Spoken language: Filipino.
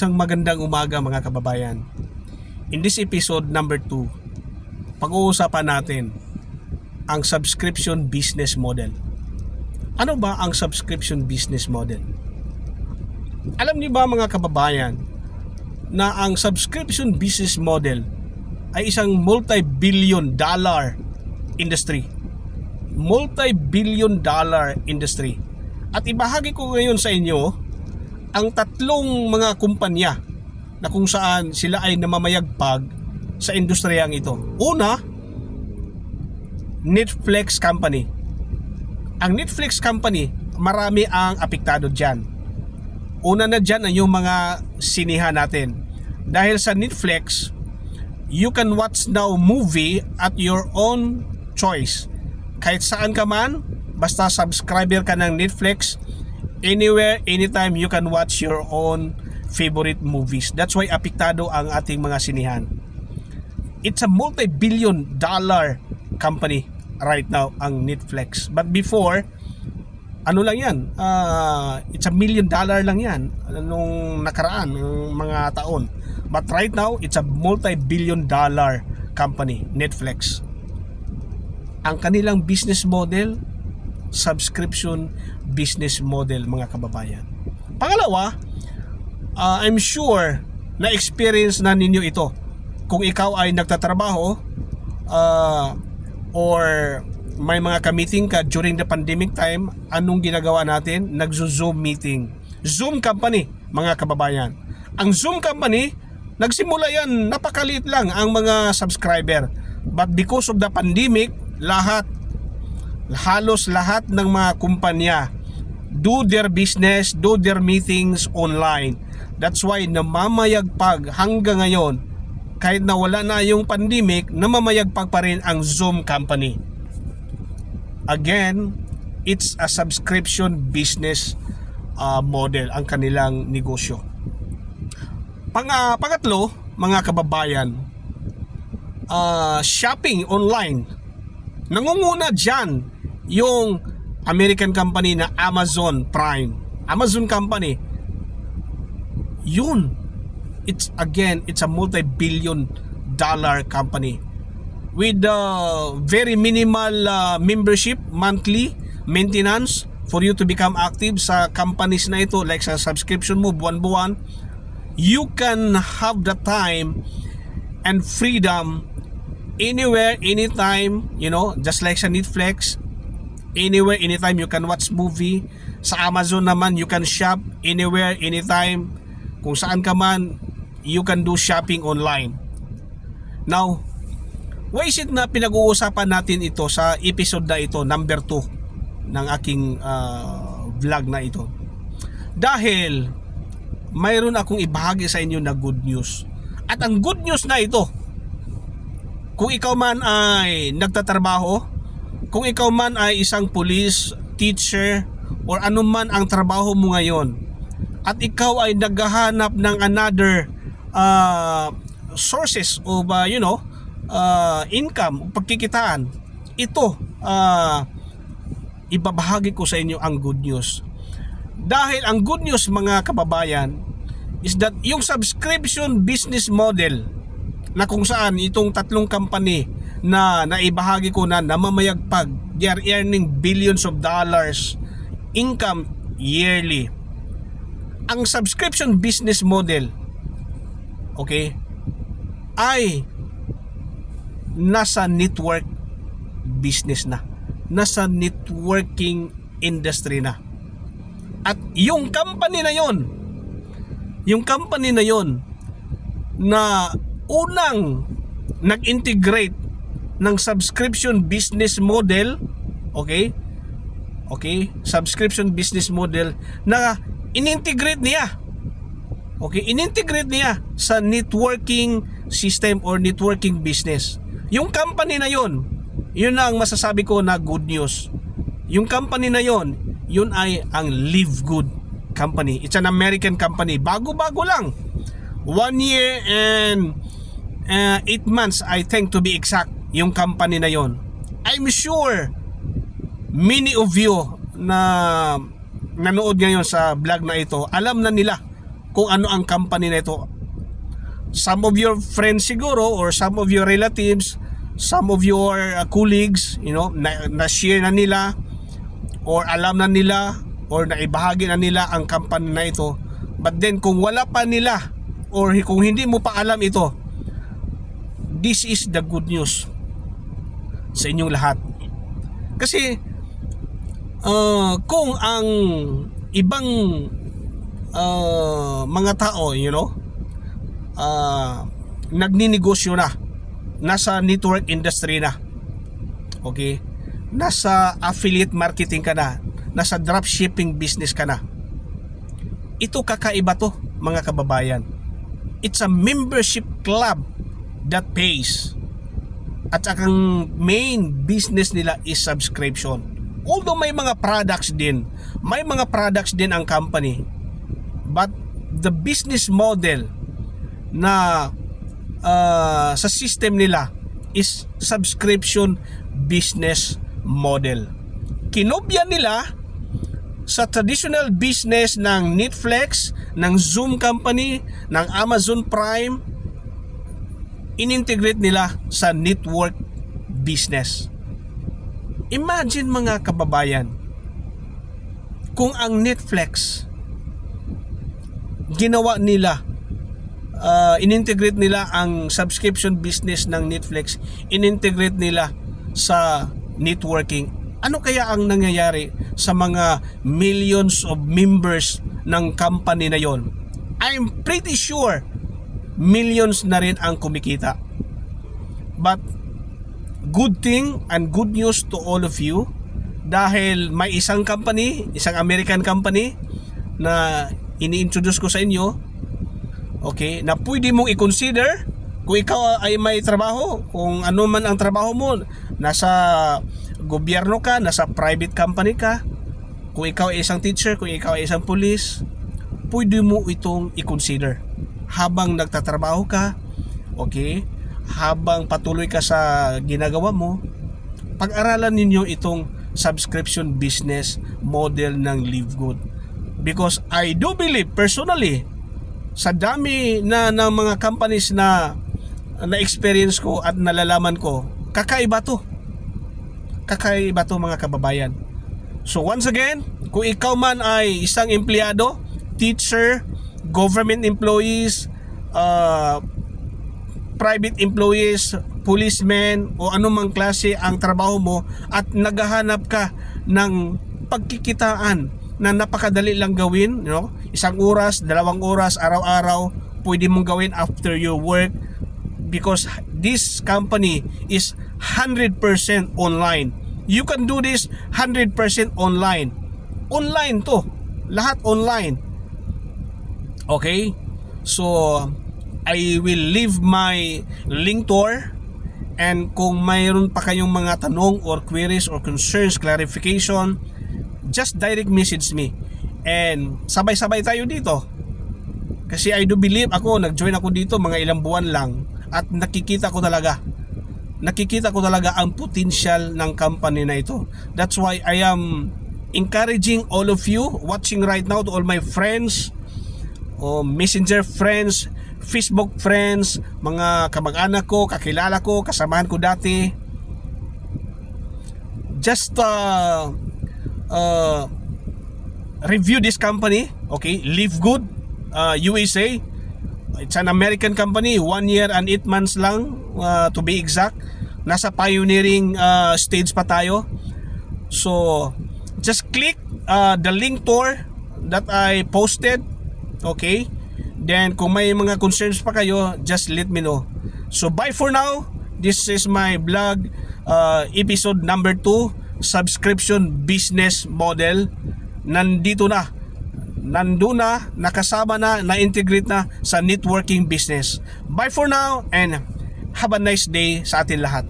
Isang magandang umaga mga kababayan. In this episode number 2, pag-uusapan natin ang subscription business model. Ano ba ang subscription business model? Alam niyo ba mga kababayan na ang subscription business model ay isang multi-billion dollar industry. Multi-billion dollar industry. At ibahagi ko ngayon sa inyo ang tatlong mga kumpanya na kung saan sila ay namamayagpag sa industriyang ito. Una, Netflix company. Ang Netflix company, marami ang apektado dyan. Una na dyan ay yung mga sinihan natin. Dahil sa Netflix, you can watch now movie at your own choice. Kahit saan ka man, basta subscriber ka ng Netflix, anywhere, anytime you can watch your own favorite movies. That's why apektado ang ating mga sinihan. It's a multi-billion dollar company right now ang Netflix. But before, ano lang yan? It's $1 million lang yan nung nakaraan, nung mga taon. But right now, it's a multi-billion dollar company, Netflix. Ang kanilang business model, subscription business model mga kababayan. Pangalawa, I'm sure na experience na ninyo ito. Kung ikaw ay nagtatrabaho or may mga ka-meeting ka during the pandemic time, anong ginagawa natin? Nagzo-Zoom meeting. Zoom company mga kababayan. Ang Zoom company, nagsimula yan, napakaliit lang ang mga subscriber. But because of the pandemic, halos lahat ng mga kumpanya do their business, do their meetings online. That's why namamayagpag hanggang ngayon, kahit na wala na yung pandemic, namamayagpag pa rin ang Zoom company. Again, it's a subscription business model ang kanilang negosyo. Pangatlo, mga kababayan, shopping online. Nangunguna dyan yung American company na Amazon Prime. Amazon company. Yun. It's a multi-billion dollar company with very minimal membership, monthly maintenance for you to become active sa companies na ito, like sa subscription mo buwan-buwan. You can have the time and freedom anywhere, anytime, just like sa Netflix, anywhere, anytime you can watch movie. Sa Amazon naman, you can shop anywhere, anytime. Kung saan ka man, you can do shopping online. Now, why is it na pinag-uusapan natin ito sa episode na ito, number 2 ng aking vlog na ito? Dahil mayroon akong ibahagi sa inyo na good news. At ang good news na ito, kung ikaw man ay nagtatrabaho, kung ikaw man ay isang police, teacher, or anuman ang trabaho mo ngayon, at ikaw ay naghahanap ng another sources of income, pagkikitaan, ito, ibabahagi ko sa inyo ang good news. Dahil ang good news mga kababayan is that yung subscription business model na kung saan itong tatlong company na naibahagi ko na namamayagpag, they are earning billions of dollars income yearly. Ang subscription business model, okay, ay nasa network business na, nasa networking industry na. At yung company na yon na unang nag-integrate ng subscription business model, okay, subscription business model na inintegrate niya, inintegrate niya sa networking system or networking business. Yung company na yun ang masasabi ko na good news. Yung company na yun ay ang Live Good company. It's an American company. Bago-bago lang. 1 year and 8 months, I think, to be exact, yung company na yon. I'm sure many of you na nanood ngayon sa vlog na ito, alam na nila kung ano ang company na ito. Some of your friends siguro, or some of your relatives, some of your colleagues, na-share na nila, or alam na nila, or naibahagi na nila ang company na ito. But then kung wala pa nila, or kung hindi mo pa alam ito, this is the good news sa inyong lahat. Kasi kung ang ibang mga tao, nagninegosyo na, nasa network industry na, okay, nasa affiliate marketing ka na, nasa dropshipping business ka na, ito kakaiba to, mga kababayan. It's a membership club that pays, at ang main business nila is subscription. Although may mga products din ang company, but the business model na sa system nila is subscription business model. Kinopya nila sa traditional business ng Netflix, ng Zoom company, ng Amazon Prime. Inintegrate nila sa network business. Imagine, mga kababayan, kung ang Netflix ginawa nila, inintegrate nila ang subscription business ng Netflix, inintegrate nila sa networking, ano kaya ang nangyayari sa mga millions of members ng company na yon? I'm pretty sure millions na rin ang kumikita. But good thing and good news to all of you, dahil may isang company, isang American company na ini-introduce ko sa inyo, okay, na pwede mong i-consider kung ikaw ay may trabaho, kung ano man ang trabaho mo, nasa gobyerno ka, nasa private company ka, kung ikaw ay isang teacher, kung ikaw ay isang police, pwede mo itong i-consider habang nagtatrabaho ka, okay, habang patuloy ka sa ginagawa mo. Pag-aralan ninyo itong subscription business model ng Live Good, because I do believe personally, sa dami na ng mga companies na experience ko at nalalaman ko, kakaiba to mga kababayan. So once again, kung ikaw man ay isang empleyado, teacher, government employees, private employees, policemen, o anumang klase ang trabaho mo, at naghahanap ka ng pagkikitaan na napakadali lang gawin, isang oras, 2 oras, araw-araw, pwede mong gawin after your work, because this company is 100% online. You can do this 100% online. Online to. Lahat online. Okay? So, I will leave my link tour, and kung mayroon pa kayong mga tanong or queries or concerns, clarification, just direct message me. And sabay-sabay tayo dito. Kasi I do believe, nag-join ako dito mga ilang buwan lang, at nakikita ko talaga ang potential ng company na ito. That's why I am encouraging all of you watching right now, to all my friends, messenger friends, Facebook friends, mga kamag-anak ko, kakilala ko, kasamahan ko dati, just review this company, okay? Live Good USA. It's an American company, 1 year and 8 months lang, to be exact. Nasa pioneering stage pa tayo. So just click the link tour that I posted, okay? Then kung may mga concerns pa kayo, just let me know. So bye for now. This is my vlog, episode number 2, subscription business model. Nandun na, nakasama na, na-integrate na sa networking business. Bye for now, and have a nice day sa atin lahat.